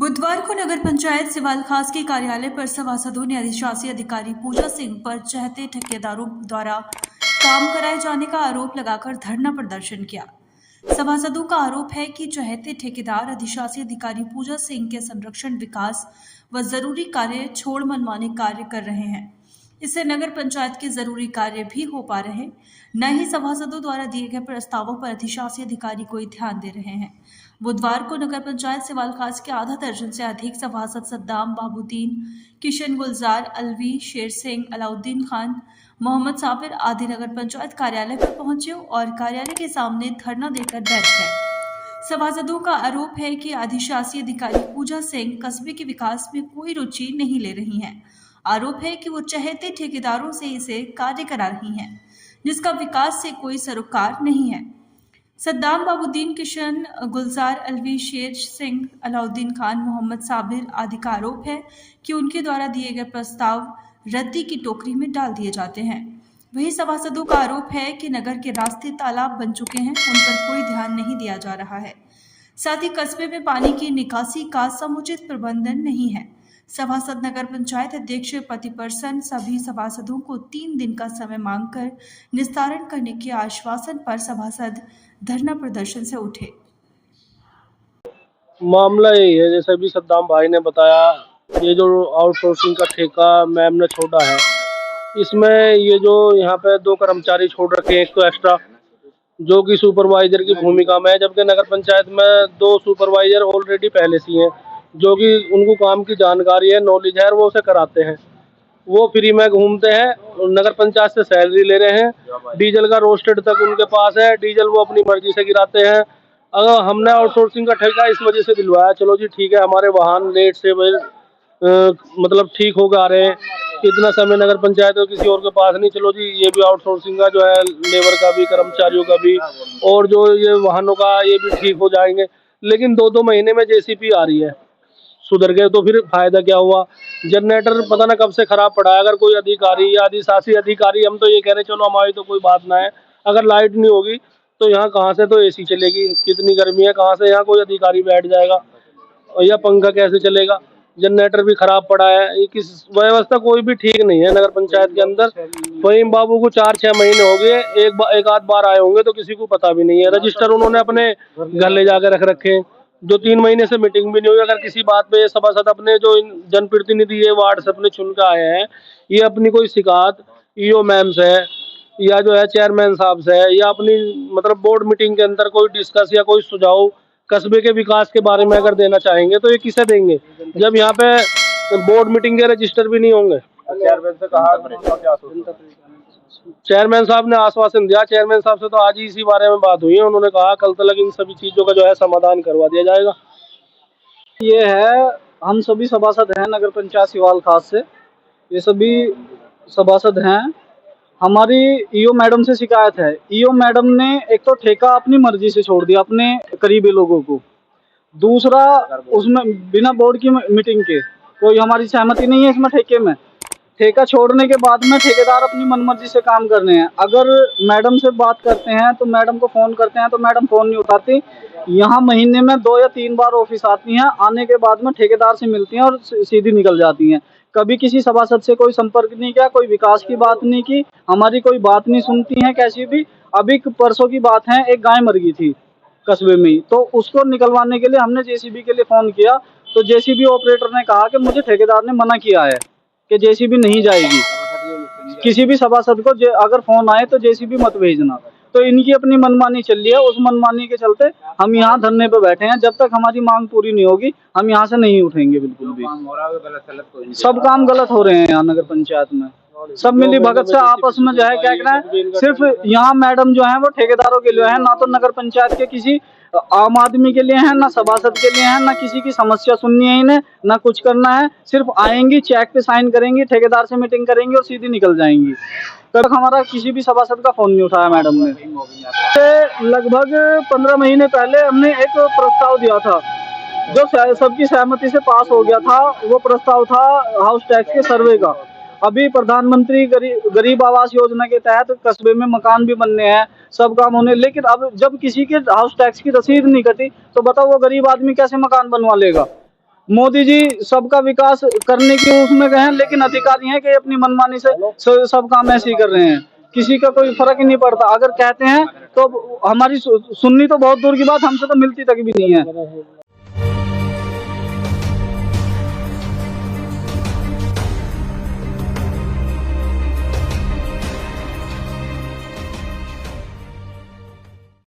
बुधवार को नगर पंचायत सिवाल खास के कार्यालय पर सभासदों ने अधिशासी अधिकारी पूजा सिंह पर चहते ठेकेदारों द्वारा काम कराए जाने का आरोप लगाकर धरना प्रदर्शन किया। सभासदों का आरोप है कि चहते ठेकेदार अधिशासी अधिकारी पूजा सिंह के संरक्षण, विकास व जरूरी कार्य छोड़ मनमाने कार्य कर रहे हैं। इससे नगर पंचायत के जरूरी कार्य भी हो पा रहे, न ही सभासदों द्वारा दिए गए प्रस्तावों पर अधिशासी अधिकारी कोई ध्यान दे रहे हैं। बुधवार को नगर पंचायत सिवाल खास के आधा दर्जन से अधिक सभासद सद्दाम बाबूद्दीन, किशन गुलजार, अलवी, शेर सिंह, अलाउद्दीन खान, मोहम्मद साबिर आदि नगर पंचायत कार्यालय पर पहुंचे और कार्यालय के सामने धरना देकर बैठ गए। सभासदों का आरोप है कि अधिशासी अधिकारी पूजा सिंह कस्बे के विकास में कोई रुचि नहीं ले रही हैं। आरोप है कि वो चहेते ठेकेदारों से इसे कार्य करा रही हैं, जिसका विकास से कोई सरोकार नहीं है। सद्दाम बाबूद्दीन, किशन गुलजार, अलवी, शेर सिंह, अलाउद्दीन खान, मोहम्मद साबिर आदि का आरोप है कि उनके द्वारा दिए गए प्रस्ताव रद्दी की टोकरी में डाल दिए जाते हैं। वहीं सभासदों का आरोप है कि नगर के रास्ते तालाब बन चुके हैं, उन पर कोई ध्यान नहीं दिया जा रहा है। साथ ही कस्बे में पानी की निकासी का समुचित प्रबंधन नहीं है। सभासद नगर पंचायत अध्यक्ष पति पर्सन सभी सभासदों को 3 दिन का समय मांगकर निस्तारण करने के आश्वासन पर सभासद धरना प्रदर्शन से उठे। मामला यही है, जैसे भी सद्दाम भाई ने बताया, ये जो आउटसोर्सिंग का ठेका मैम ने छोड़ा है, इसमें ये जो यहाँ पे 2 कर्मचारी छोड़ रखे हैं, एक तो एक्स्ट्रा जो कि सुपरवाइजर की भूमिका में है, जबकि नगर पंचायत में 2 सुपरवाइजर ऑलरेडी पहले से हैं, जो कि उनको काम की जानकारी है, नॉलेज है, और वो उसे कराते हैं। वो फ्री में घूमते हैं, नगर पंचायत से सैलरी ले रहे हैं, डीजल का रोस्टेड तक उनके पास है, डीजल वो अपनी मर्जी से गिराते हैं। अगर हमने आउटसोर्सिंग का ठेका इस वजह से दिलवाया, चलो जी ठीक है, हमारे वाहन लेट से मतलब ठीक हो आ रहे हैं, इतना समय नगर पंचायत और किसी और के पास नहीं, चलो जी ये भी आउटसोर्सिंग का जो है लेबर का भी, कर्मचारियों का भी, और जो ये वाहनों का ये भी ठीक हो जाएंगे। लेकिन 2-2 महीने में जेसीबी आ रही है, सुधर गए तो फिर फायदा क्या हुआ? जनरेटर पता ना कब से खराब पड़ा है। अगर कोई अधिकारी या अधिशासी अधिकारी, हम तो ये कह रहे चलो हमारी तो कोई बात ना है, अगर लाइट नहीं होगी तो यहाँ कहाँ से तो एसी चलेगी? कितनी गर्मी है, कहाँ से यहाँ कोई अधिकारी बैठ जाएगा? या पंखा कैसे चलेगा? जनरेटर भी खराब पड़ा है। ये किस व्यवस्था कोई भी ठीक नहीं है नगर पंचायत के अंदर। फहीम बाबू को 4-6 महीने हो गए, एक आध बार आए होंगे तो किसी को पता भी नहीं है। रजिस्टर उन्होंने अपने घर ले जाकर रख रखे हैं, जो 3 महीने से मीटिंग भी नहीं हुई। अगर किसी बात पे सभासद अपने जो जनप्रतिनिधि है वार्ड से अपने चुन के आए हैं, ये अपनी कोई शिकायत ईओ मैम से है या जो है चेयरमैन साहब से है, या अपनी मतलब बोर्ड मीटिंग के अंदर कोई डिस्कस या कोई सुझाव कस्बे के विकास के बारे में अगर देना चाहेंगे तो ये किसे देंगे, जब यहाँ पे बोर्ड मीटिंग के रजिस्टर भी नहीं होंगे? चेयरमैन से कहा, चेयरमैन साहब ने आश्वासन दिया। चेयरमैन साहब से तो आज ही इसी बारे में बात हुई है, उन्होंने कहा कल तक इन सभी चीजों का जो है समाधान करवा दिया जाएगा। ये है, हम सभी सभासद हैं नगर पंचायत सिवाल खास से, ये सभी सभासद हैं। हमारी ईओ मैडम से शिकायत है। ईओ मैडम ने एक तो ठेका अपनी मर्जी से छोड़ दिया अपने करीबी लोगों को, दूसरा उसमें बिना बोर्ड की मीटिंग के, कोई हमारी सहमति नहीं है इसमें। ठेके में ठेका छोड़ने के बाद में ठेकेदार अपनी मनमर्जी से काम कर रहे हैं। अगर मैडम से बात करते हैं तो मैडम को फ़ोन करते हैं तो मैडम फ़ोन नहीं उठाती। यहाँ महीने में 2 या 3 बार ऑफिस आती हैं, आने के बाद में ठेकेदार से मिलती हैं और सीधी निकल जाती हैं। कभी किसी सभासद से कोई संपर्क नहीं किया, कोई विकास की बात नहीं की, हमारी कोई बात नहीं सुनती हैं कैसी भी। अभी परसों की बात है, एक गाय मर गई थी कस्बे में ही, तो उसको निकलवाने के लिए हमने जेसीबी के लिए फ़ोन किया, तो जेसीबी ऑपरेटर ने कहा कि मुझे ठेकेदार ने मना किया है कि जेसीबी नहीं जाएगी। किसी भी सभासद को अगर फोन आए तो जेसीबी मत भेजना। तो इनकी अपनी मनमानी चल रही है, उस मनमानी के चलते हम यहाँ धरने पे बैठे हैं। जब तक हमारी मांग पूरी नहीं होगी हम यहाँ से नहीं उठेंगे बिल्कुल भी। सब काम गलत हो रहे हैं यहाँ नगर पंचायत में, सब मिली भगत से आपस में जो है क्या कहना है। सिर्फ यहाँ मैडम जो है वो ठेकेदारों के लिए है, ना तो नगर पंचायत के किसी आम आदमी के लिए है, ना सभासद के लिए है, ना किसी की समस्या सुननी है इन्हें, ना कुछ करना है। सिर्फ आएंगी, चेक पे साइन करेंगी, ठेकेदार से मीटिंग करेंगी और सीधी निकल जाएंगी। तब हमारा किसी भी सभासद का फोन नहीं उठाया मैडम ने। लगभग 15 महीने पहले हमने एक प्रस्ताव दिया था जो सबकी सहमति से पास हो गया था। वो प्रस्ताव था हाउस टैक्स के सर्वे का। अभी प्रधानमंत्री गरीब आवास योजना के तहत कस्बे में मकान भी बनने हैं, सब काम होने, लेकिन अब जब किसी के हाउस टैक्स की रसीद नहीं कटी तो बताओ वो गरीब आदमी कैसे मकान बनवा लेगा? मोदी जी सबका विकास करने की उसमें गए हैं, लेकिन अधिकारी हैं कि अपनी मनमानी से सब काम ऐसे ही कर रहे हैं, किसी का कोई फर्क ही नहीं पड़ता। अगर कहते हैं तो हमारी सुननी तो बहुत दूर की बात, हमसे तो मिलती तक भी नहीं है।